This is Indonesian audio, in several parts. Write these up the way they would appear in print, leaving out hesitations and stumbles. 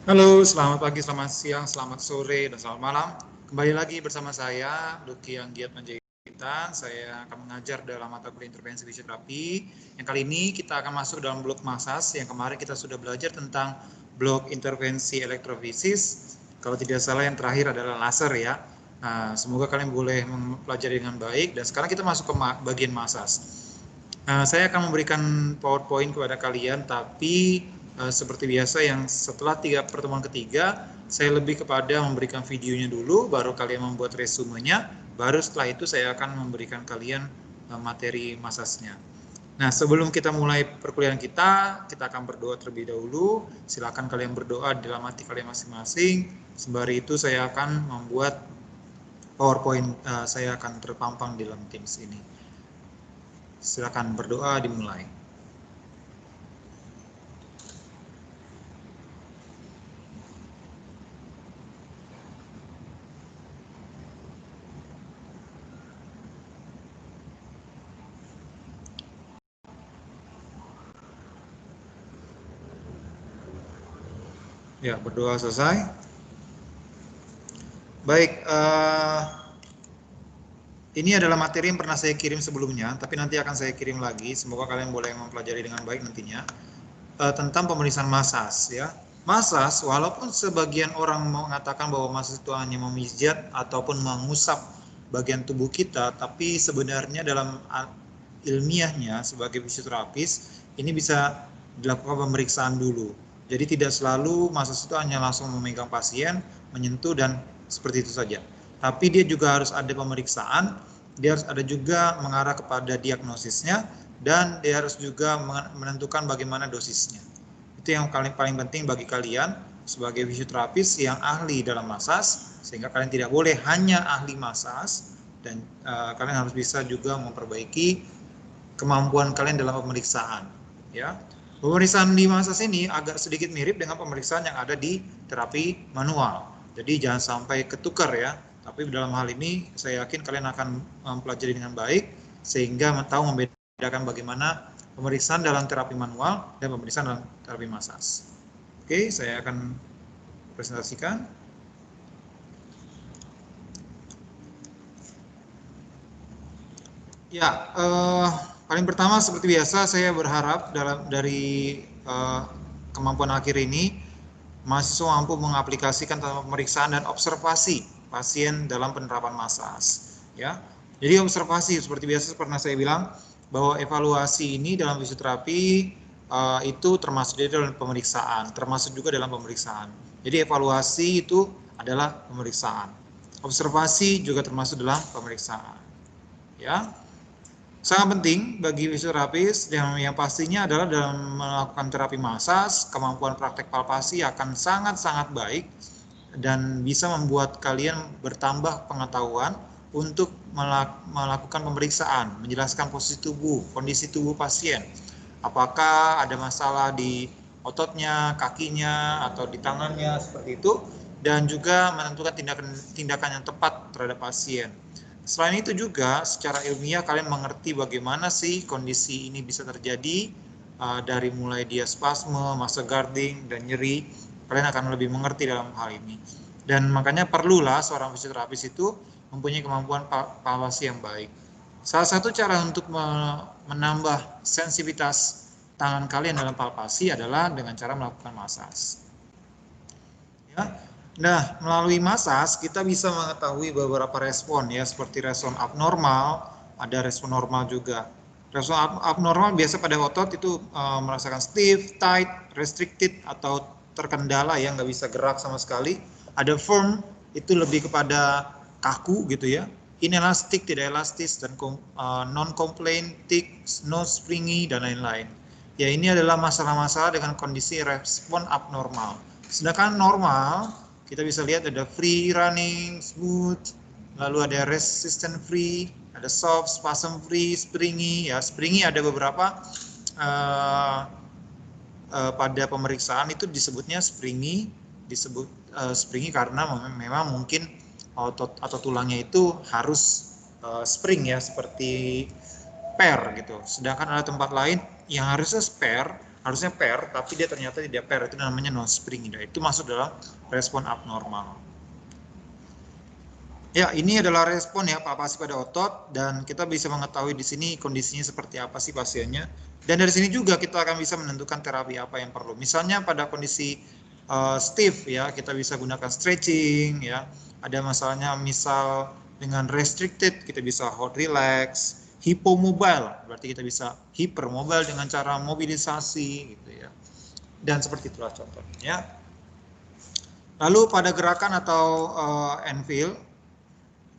Halo, selamat pagi, selamat siang, selamat sore, dan selamat malam. Kembali lagi bersama saya, Lucky Anggiat Panjaitan. Saya akan mengajar dalam mata kuliah intervensi fisioterapi. Yang kali ini kita akan masuk dalam blok masas. Yang kemarin kita sudah belajar tentang blok intervensi elektrofisis. Kalau tidak salah yang terakhir adalah laser ya. Nah, semoga kalian boleh mempelajari dengan baik. Dan sekarang kita masuk ke bagian masas. Saya akan memberikan PowerPoint kepada kalian, tapi seperti biasa yang setelah pertemuan ketiga, saya lebih kepada memberikan videonya dulu, baru kalian membuat resumenya, baru setelah itu saya akan memberikan kalian materi masasnya. Nah, sebelum kita mulai perkuliahan kita akan berdoa terlebih dahulu. Silakan kalian berdoa di dalam hati kalian masing-masing. Sembari itu saya akan membuat PowerPoint, saya akan terpampang di dalam Teams ini. Silakan berdoa dimulai. Ya, berdoa selesai. Baik, ini adalah materi yang pernah saya kirim sebelumnya, tapi nanti akan saya kirim lagi. Semoga kalian boleh mempelajari dengan baik nantinya. Tentang pemeriksaan masas ya. Masas, walaupun sebagian orang mengatakan bahwa masas itu hanya memijat ataupun mengusap bagian tubuh kita, tapi sebenarnya dalam ilmiahnya sebagai fisioterapis ini bisa dilakukan pemeriksaan dulu. Jadi tidak selalu masas itu hanya langsung memegang pasien, menyentuh dan seperti itu saja. Tapi dia juga harus ada pemeriksaan, dia harus ada juga mengarah kepada diagnosisnya, dan dia harus juga menentukan bagaimana dosisnya. Itu yang paling penting bagi kalian sebagai fisioterapis yang ahli dalam masas, sehingga kalian tidak boleh hanya ahli masas, dan kalian harus bisa juga memperbaiki kemampuan kalian dalam pemeriksaan. Ya, pemeriksaan di masas ini agak sedikit mirip dengan pemeriksaan yang ada di terapi manual. Jadi jangan sampai ketukar ya. Tapi dalam hal ini saya yakin kalian akan mempelajari dengan baik sehingga tahu membedakan bagaimana pemeriksaan dalam terapi manual dan pemeriksaan dalam terapi masas. Oke, saya akan presentasikan. Ya, paling pertama seperti biasa saya berharap dari kemampuan akhir ini mahasiswa mampu mengaplikasikan tentang pemeriksaan dan observasi pasien dalam penerapan masas. Ya, jadi observasi seperti biasa pernah saya bilang bahwa evaluasi ini dalam fisioterapi itu termasuk di dalam pemeriksaan, termasuk juga dalam pemeriksaan. Jadi evaluasi itu adalah pemeriksaan. Observasi juga termasuk dalam pemeriksaan. Ya, sangat penting bagi fisioterapis yang pastinya adalah dalam melakukan terapi masas, kemampuan praktek palpasi akan sangat-sangat baik dan bisa membuat kalian bertambah pengetahuan untuk melakukan pemeriksaan, menjelaskan posisi tubuh, kondisi tubuh pasien. Apakah ada masalah di ototnya, kakinya, atau di tangannya, seperti itu, dan juga menentukan tindakan yang tepat terhadap pasien. Selain itu juga secara ilmiah kalian mengerti bagaimana sih kondisi ini bisa terjadi, dari mulai dia spasme, masa guarding, dan nyeri. Kalian akan lebih mengerti dalam hal ini. Dan makanya perlulah seorang fisioterapis itu mempunyai kemampuan palpasi yang baik. Salah satu cara untuk menambah sensitivitas tangan kalian dalam palpasi adalah dengan cara melakukan masas. Ya. Nah, melalui masas kita bisa mengetahui beberapa respon ya, seperti respon abnormal, ada respon normal juga. Respon abnormal biasa pada otot itu merasakan stiff, tight, restricted atau terkendala ya, nggak bisa gerak sama sekali. Ada firm, itu lebih kepada kaku gitu ya. Inelastik, tidak elastis, dan non-complaint, thick, no springy, dan lain-lain. Ya, ini adalah masalah-masalah dengan kondisi respon abnormal. Sedangkan normal, kita bisa lihat ada free running, smooth, lalu ada resistant free, ada soft, spasm free, springy. Ya, springy ada beberapa pada pemeriksaan itu disebutnya springy, disebut springy karena memang mungkin otot atau tulangnya itu harus spring ya, seperti per gitu. Sedangkan ada tempat lain yang harusnya spare harusnya pair, tapi dia ternyata tidak pair, itu namanya non-springy. Itu masuk dalam respon abnormal. Ya, ini adalah respon ya palpasi pada otot, dan kita bisa mengetahui di sini kondisinya seperti apa sih pasiennya. Dan dari sini juga kita akan bisa menentukan terapi apa yang perlu. Misalnya pada kondisi stiff ya, kita bisa gunakan stretching ya. Ada masalahnya misal dengan restricted, kita bisa hold relax. Hypomobile, berarti kita bisa hypermobile dengan cara mobilisasi gitu ya. Dan seperti itulah contohnya ya. Lalu pada gerakan atau Enfield,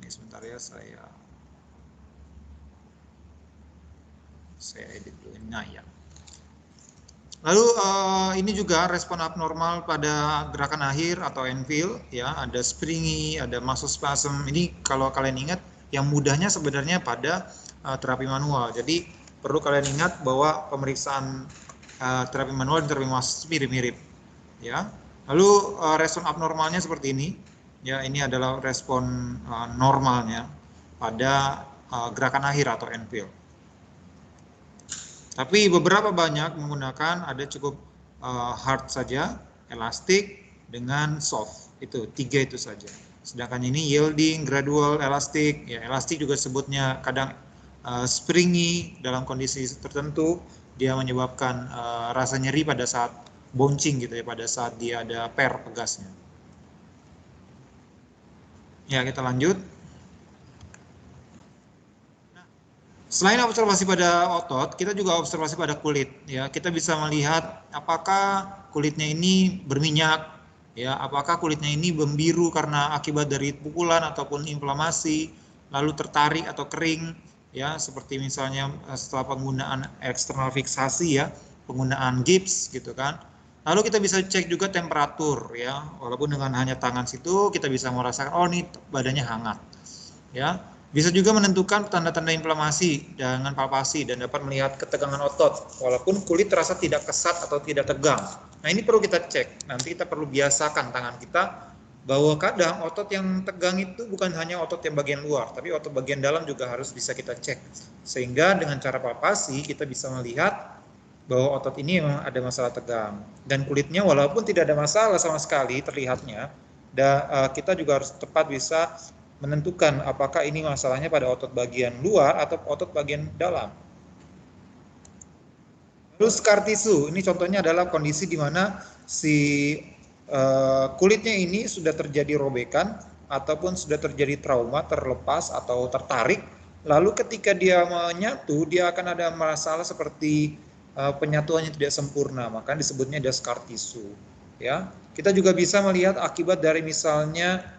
ini sebentar ya, saya edit dulu. Nah ya. Lalu ini juga respon abnormal pada gerakan akhir atau Enfield ya, ada springy, ada muscle spasm. Ini kalau kalian ingat yang mudahnya sebenarnya pada terapi manual. Jadi perlu kalian ingat bahwa pemeriksaan terapi manual dan terapi manual mirip-mirip ya. Lalu respon abnormalnya seperti ini. Ya, ini adalah respon normalnya pada gerakan akhir atau Enfield. Tapi beberapa banyak menggunakan ada cukup hard saja, elastik dengan soft. Itu 3 itu saja. Sedangkan ini yielding, gradual, elastik. Ya, elastik juga sebutnya kadang springy dalam kondisi tertentu. Dia menyebabkan rasa nyeri pada saat bouncing gitu ya, pada saat dia ada pair pegasnya. Ya, kita lanjut. Selain observasi pada otot, kita juga observasi pada kulit. Ya, kita bisa melihat apakah kulitnya ini berminyak, ya, apakah kulitnya ini membiru karena akibat dari pukulan ataupun inflamasi, lalu tertarik atau kering, ya, seperti misalnya setelah penggunaan eksternal fiksasi, ya, penggunaan gips, gitu kan. Lalu kita bisa cek juga temperatur, ya, walaupun dengan hanya tangan situ kita bisa merasakan, oh ini badannya hangat, ya. Bisa juga menentukan tanda-tanda inflamasi dengan palpasi dan dapat melihat ketegangan otot walaupun kulit terasa tidak kesat atau tidak tegang. Nah, ini perlu kita cek. Nanti kita perlu biasakan tangan kita bahwa kadang otot yang tegang itu bukan hanya otot yang bagian luar, tapi otot bagian dalam juga harus bisa kita cek. Sehingga dengan cara palpasi kita bisa melihat bahwa otot ini memang ada masalah tegang. Dan kulitnya walaupun tidak ada masalah sama sekali terlihatnya, kita juga harus tepat bisa menentukan apakah ini masalahnya pada otot bagian luar atau otot bagian dalam. Lalu scar tissue, ini contohnya adalah kondisi di mana si kulitnya ini sudah terjadi robekan ataupun sudah terjadi trauma, terlepas atau tertarik. Lalu ketika dia menyatu, dia akan ada masalah seperti penyatuannya tidak sempurna, maka disebutnya ada scar tissue. Ya, kita juga bisa melihat akibat dari misalnya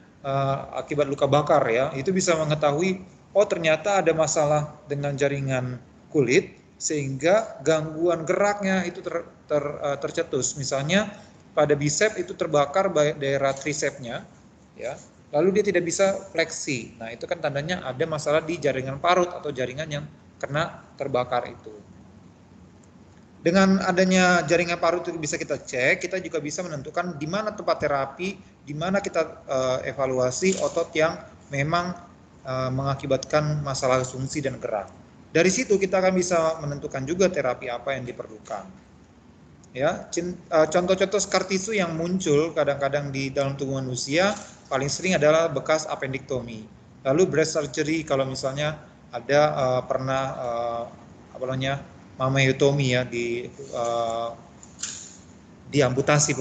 akibat luka bakar ya, itu bisa mengetahui oh ternyata ada masalah dengan jaringan kulit sehingga gangguan geraknya itu tercetus. Misalnya pada bicep itu terbakar daerah tricepnya ya, lalu dia tidak bisa fleksi. Nah, itu kan tandanya ada masalah di jaringan parut atau jaringan yang kena terbakar itu. Dengan adanya jaringan parut itu bisa kita cek, kita juga bisa menentukan di mana tempat terapi, di mana kita evaluasi otot yang memang mengakibatkan masalah fungsi dan gerak. Dari situ kita akan bisa menentukan juga terapi apa yang diperlukan. Ya, contoh-contoh scar tissue yang muncul kadang-kadang di dalam tubuh manusia paling sering adalah bekas appendectomy. Lalu breast surgery kalau misalnya ada pernah mammectomy ya, diamputasi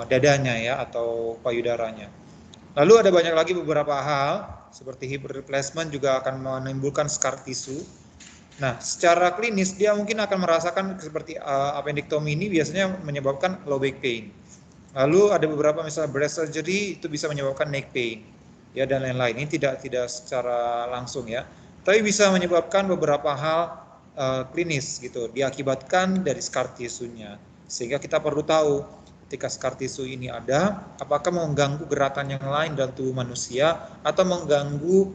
dadanya ya atau payudaranya. Lalu ada banyak lagi beberapa hal seperti hip replacement juga akan menimbulkan scar tissue. Nah, secara klinis dia mungkin akan merasakan seperti appendectomy ini biasanya menyebabkan low back pain. Lalu ada beberapa misalnya breast surgery itu bisa menyebabkan neck pain ya dan lain-lain. Ini tidak secara langsung ya, tapi bisa menyebabkan beberapa hal klinis gitu, diakibatkan dari scar tissue-nya. Sehingga kita perlu tahu ketika scar tissue ini ada, apakah mengganggu gerakan yang lain dalam tubuh manusia atau mengganggu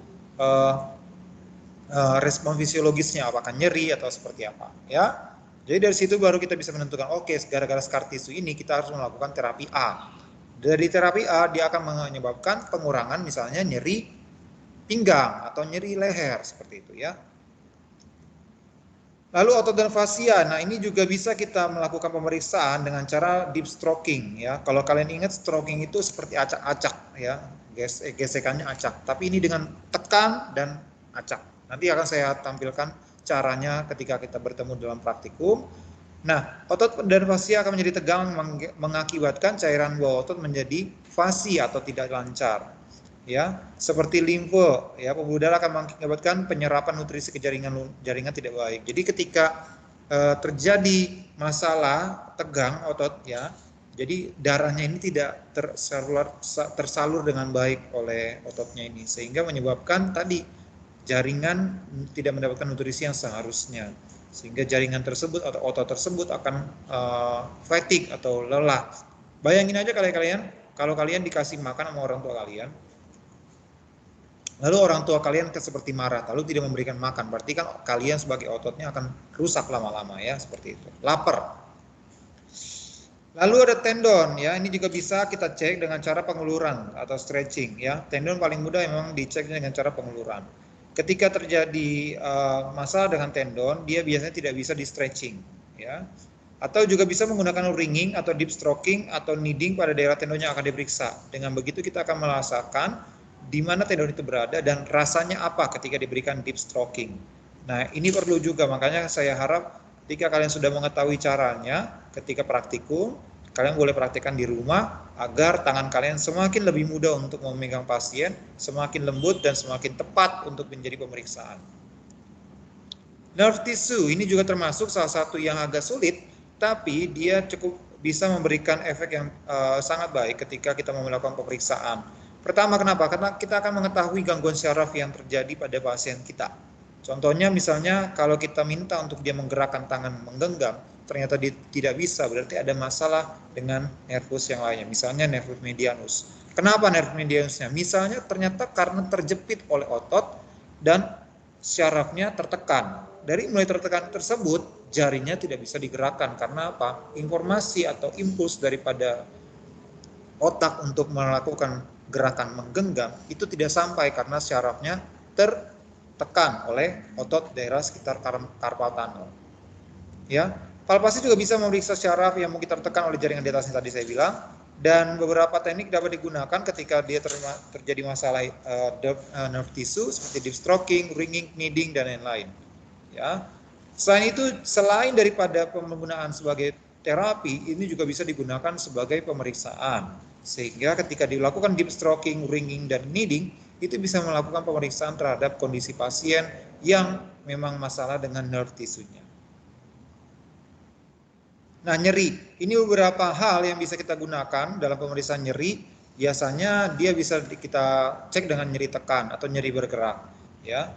respon fisiologisnya, apakah nyeri atau seperti apa ya. Jadi dari situ baru kita bisa menentukan, oke, gara-gara scar tissue ini kita harus melakukan terapi A. Dari terapi A dia akan menyebabkan pengurangan misalnya nyeri pinggang atau nyeri leher seperti itu ya. Lalu otot dan fasia. Nah, ini juga bisa kita melakukan pemeriksaan dengan cara deep stroking ya. Kalau kalian ingat, stroking itu seperti acak-acak ya, gesekannya acak. Tapi ini dengan tekan dan acak. Nanti akan saya tampilkan caranya ketika kita bertemu dalam praktikum. Nah, otot dan fasia akan menjadi tegang mengakibatkan cairan bawah otot menjadi fasi atau tidak lancar. Ya, seperti limfe, ya, pembuluh darah akan mengakibatkan penyerapan nutrisi ke jaringan tidak baik. Jadi ketika terjadi masalah tegang otot, ya, jadi darahnya ini tidak tersalur dengan baik oleh ototnya ini, sehingga menyebabkan tadi jaringan tidak mendapatkan nutrisi yang seharusnya, sehingga jaringan tersebut atau otot tersebut akan fatigue atau lelah. Bayangin aja kalian kalau kalian dikasih makan sama orang tua kalian, lalu orang tua kalian seperti marah, lalu tidak memberikan makan, berarti kan kalian sebagai ototnya akan rusak lama-lama ya, seperti itu. Lapar. Lalu ada tendon ya, ini juga bisa kita cek dengan cara penguluran atau stretching ya. Tendon paling mudah memang dicek dengan cara penguluran. Ketika terjadi masalah dengan tendon, dia biasanya tidak bisa di stretching ya. Atau juga bisa menggunakan ringing atau deep stroking atau kneading pada daerah tendon yang akan diperiksa. Dengan begitu kita akan merasakan di mana tendon itu berada dan rasanya apa ketika diberikan deep stroking. Nah, ini perlu juga, makanya saya harap ketika kalian sudah mengetahui caranya, ketika praktikum, kalian boleh praktikkan di rumah agar tangan kalian semakin lebih mudah untuk memegang pasien, semakin lembut dan semakin tepat untuk menjadi pemeriksaan. Nerve tissue ini juga termasuk salah satu yang agak sulit, tapi dia cukup bisa memberikan efek yang sangat baik ketika kita melakukan pemeriksaan. Pertama, kenapa? Karena kita akan mengetahui gangguan syaraf yang terjadi pada pasien kita. Contohnya misalnya kalau kita minta untuk dia menggerakkan tangan menggenggam, ternyata dia tidak bisa, berarti ada masalah dengan nervus yang lainnya, misalnya nervus medianus. Kenapa nervus medianusnya? Misalnya ternyata karena terjepit oleh otot dan syarafnya tertekan. Dari mulai tertekan tersebut, jarinya tidak bisa digerakkan. Karena apa? Informasi atau impuls daripada otak untuk melakukan gerakan menggenggam itu tidak sampai karena syarafnya tertekan oleh otot daerah sekitar carpal tunnel. Ya, palpasi juga bisa memeriksa syaraf yang mungkin tertekan oleh jaringan di atasnya tadi saya bilang, dan beberapa teknik dapat digunakan ketika dia terjadi masalah nerve tissue seperti deep stroking, ringing, kneading dan lain-lain. Ya, selain itu, selain daripada penggunaan sebagai terapi, ini juga bisa digunakan sebagai pemeriksaan. Sehingga ketika dilakukan deep stroking, ringing, dan kneading, itu bisa melakukan pemeriksaan terhadap kondisi pasien yang memang masalah dengan nerve tissue-nya. Nah, nyeri. Ini beberapa hal yang bisa kita gunakan dalam pemeriksaan nyeri. Biasanya dia bisa kita cek dengan nyeri tekan atau nyeri bergerak. Ya.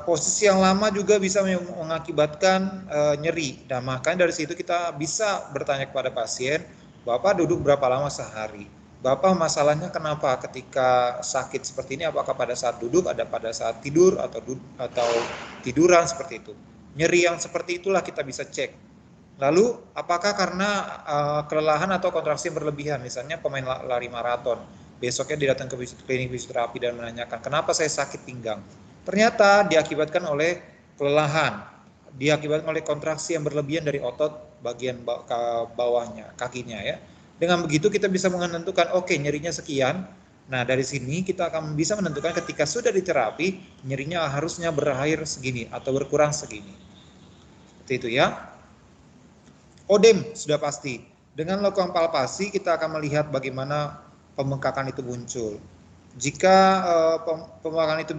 Posisi yang lama juga bisa mengakibatkan nyeri. Dan makanya dari situ kita bisa bertanya kepada pasien, Bapak duduk berapa lama sehari? Bapak masalahnya kenapa ketika sakit seperti ini? Apakah pada saat duduk, ada pada saat tidur atau tiduran seperti itu? Nyeri yang seperti itulah kita bisa cek. Lalu apakah karena kelelahan atau kontraksi yang berlebihan? Misalnya pemain lari maraton, besoknya dia datang ke klinik fisioterapi dan menanyakan, kenapa saya sakit pinggang? Ternyata diakibatkan oleh kelelahan, diakibatkan oleh kontraksi yang berlebihan dari otot bagian bawahnya, kakinya ya. Dengan begitu kita bisa menentukan, oke, nyerinya sekian. Nah, dari sini kita akan bisa menentukan ketika sudah diterapi, nyerinya harusnya berakhir segini atau berkurang segini. Seperti itu ya. Odem sudah pasti. Dengan melakukan palpasi kita akan melihat bagaimana pembengkakan itu muncul. Jika pembengkakan itu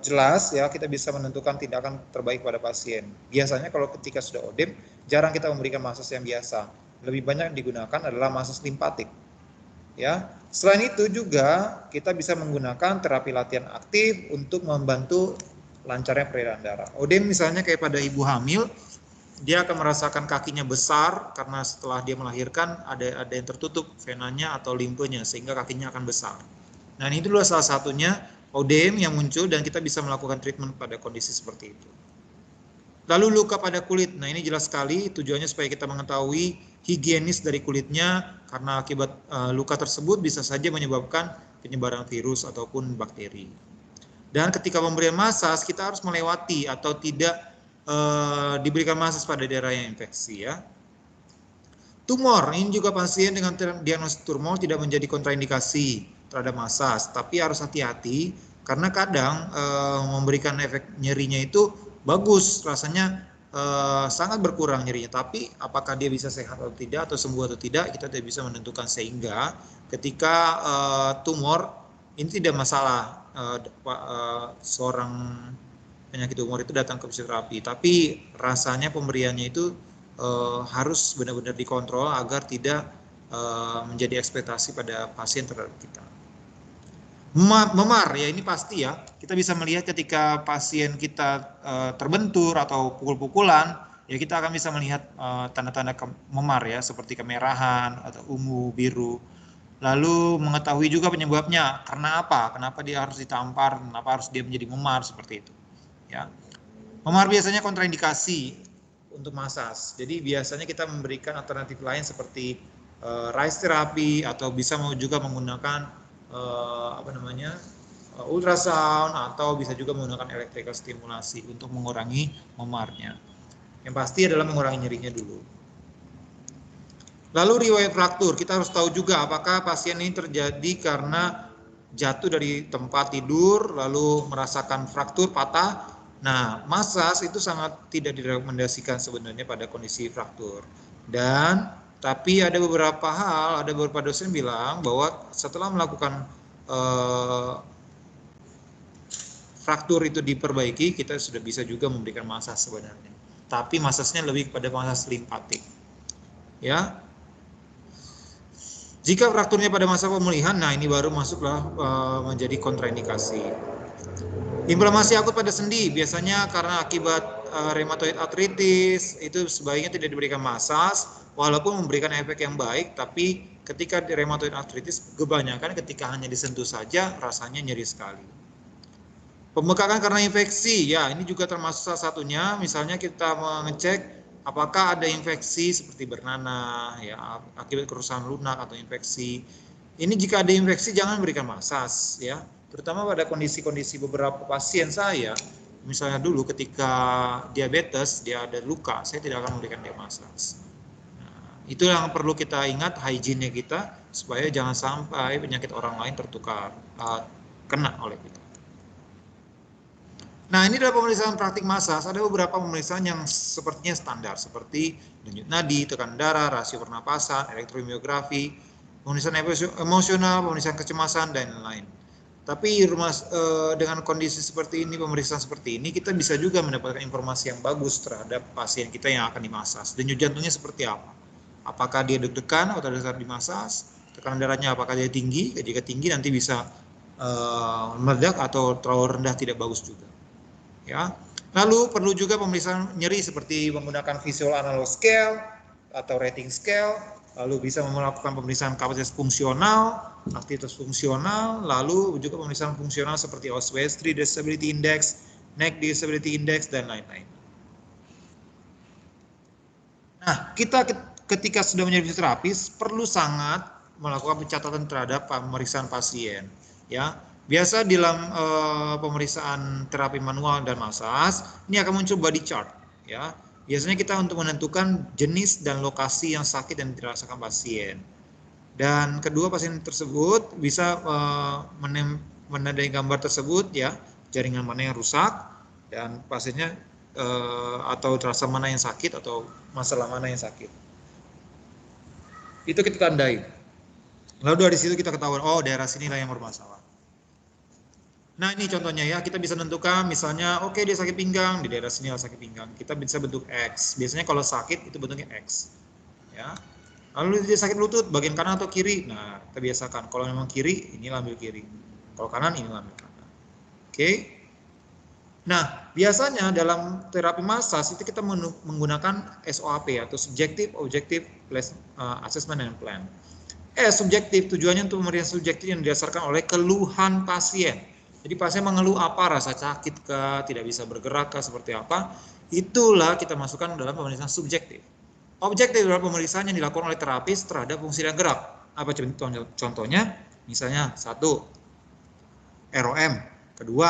jelas ya, kita bisa menentukan tindakan terbaik pada pasien. Biasanya kalau ketika sudah odem, jarang kita memberikan masas yang biasa. Lebih banyak digunakan adalah masas limpatik. Ya. Selain itu juga kita bisa menggunakan terapi latihan aktif untuk membantu lancarnya peredaran darah. Odem misalnya kayak pada ibu hamil, dia akan merasakan kakinya besar karena setelah dia melahirkan ada yang tertutup venanya atau limfenya sehingga kakinya akan besar. Nah, ini dulu salah satunya odem yang muncul dan kita bisa melakukan treatment pada kondisi seperti itu. Lalu luka pada kulit. Nah, ini jelas sekali tujuannya supaya kita mengetahui higienis dari kulitnya karena akibat luka tersebut bisa saja menyebabkan penyebaran virus ataupun bakteri. Dan ketika pemberian masas kita harus melewati atau tidak diberikan masas pada daerah yang infeksi ya. Tumor, ini juga pasien dengan diagnosis tumor tidak menjadi kontraindikasi terhadap masas, tapi harus hati-hati karena kadang memberikan efek nyerinya itu bagus, rasanya sangat berkurang nyerinya, tapi apakah dia bisa sehat atau tidak atau sembuh atau tidak kita tidak bisa menentukan, sehingga ketika tumor ini tidak masalah seorang penyakit tumor itu datang ke fisioterapi, tapi rasanya pemberiannya itu harus benar-benar dikontrol agar tidak menjadi ekspektasi pada pasien terhadap kita. Memar ya ini pasti ya, kita bisa melihat ketika pasien kita terbentur atau pukul-pukulan ya kita akan bisa melihat tanda-tanda memar ya, seperti kemerahan atau ungu, biru. Lalu mengetahui juga penyebabnya, karena apa? Kenapa dia harus ditampar? Kenapa harus dia menjadi memar seperti itu? Ya, memar biasanya kontraindikasi untuk masas. Jadi biasanya kita memberikan alternatif lain seperti RICE terapi atau bisa juga menggunakan ultrasound atau bisa juga menggunakan electrical stimulasi untuk mengurangi memarnya. Yang pasti adalah mengurangi nyerinya dulu. Lalu riwayat fraktur, kita harus tahu juga apakah pasien ini terjadi karena jatuh dari tempat tidur lalu merasakan fraktur patah. Nah, masas itu sangat tidak direkomendasikan sebenarnya pada kondisi fraktur. Tapi ada beberapa hal, ada beberapa dosen bilang bahwa setelah melakukan fraktur itu diperbaiki, kita sudah bisa juga memberikan masas sebenarnya. Tapi masasnya lebih kepada masas limpatik. Ya. Jika frakturnya pada masa pemulihan, nah ini baru masuklah menjadi kontraindikasi. Inflamasi akut pada sendi, biasanya karena akibat rheumatoid arthritis, itu sebaiknya tidak diberikan masas, walaupun memberikan efek yang baik, tapi ketika di rheumatoid arthritis, kebanyakan ketika hanya disentuh saja, rasanya nyeri sekali. Pembekakan karena infeksi, ya ini juga termasuk salah satunya, misalnya kita mengecek apakah ada infeksi seperti bernanah, ya akibat kerusakan lunak atau infeksi. Ini jika ada infeksi jangan berikan masas, ya. Terutama pada kondisi-kondisi beberapa pasien saya, misalnya dulu ketika diabetes dia ada luka, saya tidak akan memberikan dia masas. Nah, itu yang perlu kita ingat, hygiene-nya kita supaya jangan sampai penyakit orang lain tertukar kena oleh kita. Nah, ini adalah pemeriksaan praktik masas. Ada beberapa pemeriksaan yang sepertinya standar, seperti denyut nadi, tekanan darah, rasio pernapasan, elektromiografi, pemeriksaan emosional, pemeriksaan kecemasan, dan lain-lain. Tapi dengan kondisi seperti ini, pemeriksaan seperti ini, kita bisa juga mendapatkan informasi yang bagus terhadap pasien kita yang akan dimasas. Denyut jantungnya seperti apa? Apakah dia deg-degan atau pada saat dimasas? Tekanan darahnya apakah dia tinggi? Jika tinggi nanti bisa meledak, atau terlalu rendah tidak bagus juga. Ya. Lalu perlu juga pemeriksaan nyeri seperti menggunakan visual analog scale atau rating scale, lalu bisa melakukan pemeriksaan kapasitas fungsional, aktivitas fungsional, lalu juga pemeriksaan fungsional seperti OSWS3 Disability Index, NEC Disability Index, dan lain-lain. Nah, kita ketika sudah menjadi fisioterapis perlu sangat melakukan pencatatan terhadap pemeriksaan pasien, ya. Biasa dalam pemeriksaan terapi manual dan masas, ini akan muncul body chart, ya. Biasanya kita untuk menentukan jenis dan lokasi yang sakit dan dirasakan pasien. Dan kedua, pasien tersebut bisa menandai gambar tersebut, ya, jaringan mana yang rusak dan pasiennya atau terasa mana yang sakit atau masalah mana yang sakit. Itu kita tandai. Lalu dari situ kita ketahuan, oh daerah sinilah yang bermasalah. Nah ini contohnya ya, kita bisa menentukan misalnya oke, dia sakit pinggang, di daerah sini sakit pinggang, kita bisa bentuk X. Biasanya kalau sakit itu bentuknya X, ya. Lalu dia sakit lutut bagian kanan atau kiri, nah kita biasakan kalau memang kiri ini ambil kiri, kalau kanan ini ambil kanan. Oke. Nah biasanya dalam terapi masas itu kita menggunakan SOAP atau Subjective Objective Assessment and Plan. Subjektif, tujuannya untuk memberikan subjektif yang didasarkan oleh keluhan pasien. Jadi pasien mengeluh apa, rasa sakit kah, tidak bisa bergerak kah, seperti apa, itulah kita masukkan dalam pemeriksaan subjektif. Objektif adalah pemeriksaan yang dilakukan oleh terapis terhadap fungsi dan gerak. Apa contohnya? Misalnya 1, ROM, kedua,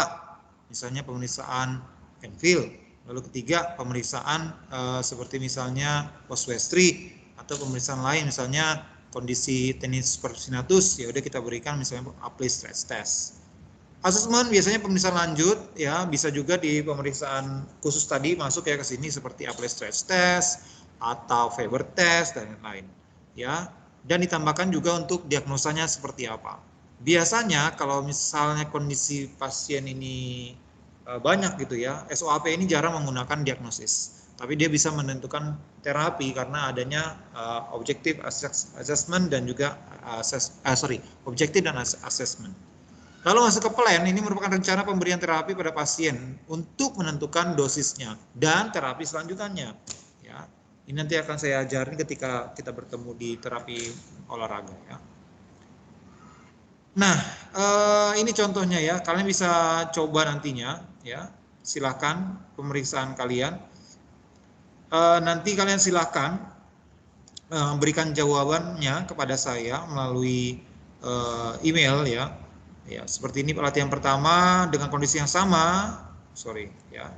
misalnya pemeriksaan Penfield, Lalu ketiga, pemeriksaan seperti misalnya post-westry atau pemeriksaan lain, misalnya kondisi tenis persinatus, ya udah kita berikan misalnya apply stress test. Asesmen biasanya pemeriksaan lanjut, ya bisa juga di pemeriksaan khusus tadi masuk ya ke sini seperti apply stress test atau Faber test dan lain-lain, ya. Dan ditambahkan juga untuk diagnosanya seperti apa. Biasanya kalau misalnya kondisi pasien ini banyak gitu ya, SOAP ini jarang menggunakan diagnosis, tapi dia bisa menentukan terapi karena adanya objective assessment dan juga objective dan assessment. Lalu masuk ke plan, ini merupakan rencana pemberian terapi pada pasien untuk menentukan dosisnya dan terapi selanjutnya. Ya, ini nanti akan saya ajarin ketika kita bertemu di terapi olahraga. Ya. Nah, ini contohnya ya. Kalian bisa coba nantinya, ya. Silakan pemeriksaan kalian. Nanti kalian silakan berikan jawabannya kepada saya melalui email ya. Ya, seperti ini pelatihan pertama dengan kondisi yang sama. Ya.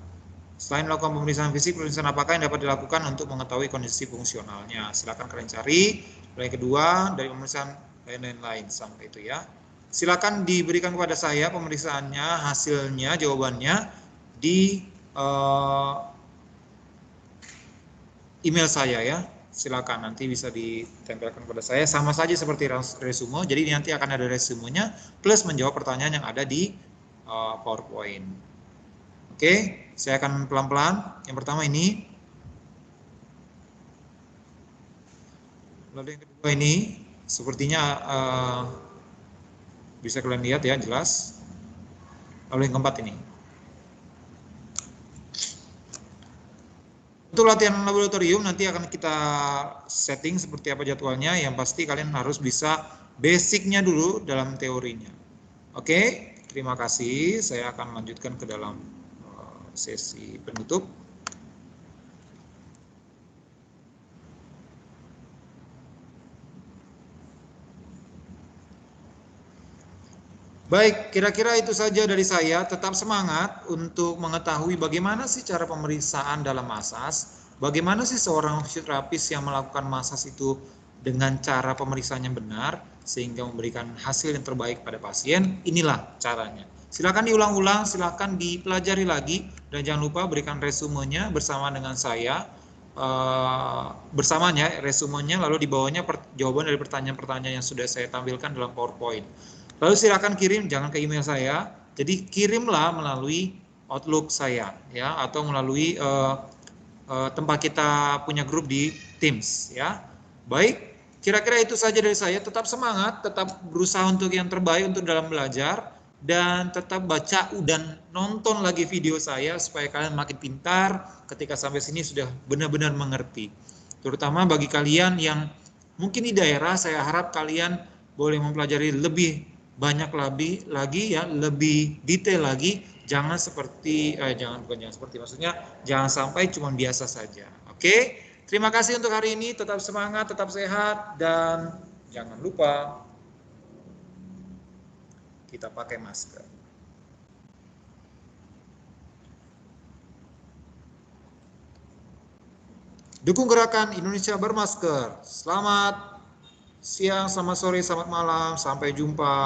Selain melakukan pemeriksaan fisik, pemeriksaan apakah yang dapat dilakukan untuk mengetahui kondisi fungsionalnya? Silakan kalian cari. Yang kedua, dari pemeriksaan lain-lain sampai itu ya. Silakan diberikan kepada saya pemeriksaannya, hasilnya, jawabannya di email saya ya. Silakan nanti bisa ditempelkan kepada saya, sama saja seperti resume. Jadi nanti akan ada resumenya plus menjawab pertanyaan yang ada di PowerPoint. Oke, saya akan pelan-pelan. Yang pertama ini, lalu yang kedua ini sepertinya bisa kalian lihat ya, jelas. Lalu yang keempat ini. Untuk latihan laboratorium nanti akan kita setting seperti apa jadwalnya. Yang pasti kalian harus bisa basicnya dulu dalam teorinya. Oke, terima kasih. Saya akan lanjutkan ke dalam sesi penutup. Baik, kira-kira itu saja dari saya. Tetap semangat untuk mengetahui bagaimana sih cara pemeriksaan dalam massage. Bagaimana sih seorang fisioterapis yang melakukan massage itu dengan cara pemeriksaan yang benar sehingga memberikan hasil yang terbaik pada pasien. Inilah caranya. Silakan diulang-ulang, silakan dipelajari lagi, dan jangan lupa berikan resumenya bersama dengan saya. Bersamanya resumenya, lalu di bawahnya jawaban dari pertanyaan-pertanyaan yang sudah saya tampilkan dalam PowerPoint. Lalu silakan kirim, jangan ke email saya. Jadi kirimlah melalui Outlook saya, ya, atau melalui tempat kita punya grup di Teams, ya. Baik, kira-kira itu saja dari saya. Tetap semangat, tetap berusaha untuk yang terbaik untuk dalam belajar, dan tetap baca dan nonton lagi video saya supaya kalian makin pintar ketika sampai sini sudah benar-benar mengerti. Terutama bagi kalian yang mungkin di daerah, saya harap kalian boleh mempelajari lebih banyak lagi ya, lebih detail lagi. Jangan seperti maksudnya jangan sampai cuma biasa saja. Oke, terima kasih untuk hari ini. Tetap semangat, tetap sehat, dan jangan lupa kita pakai masker. Dukung gerakan Indonesia Bermasker. Selamat siang, selamat sore, selamat malam. Sampai jumpa.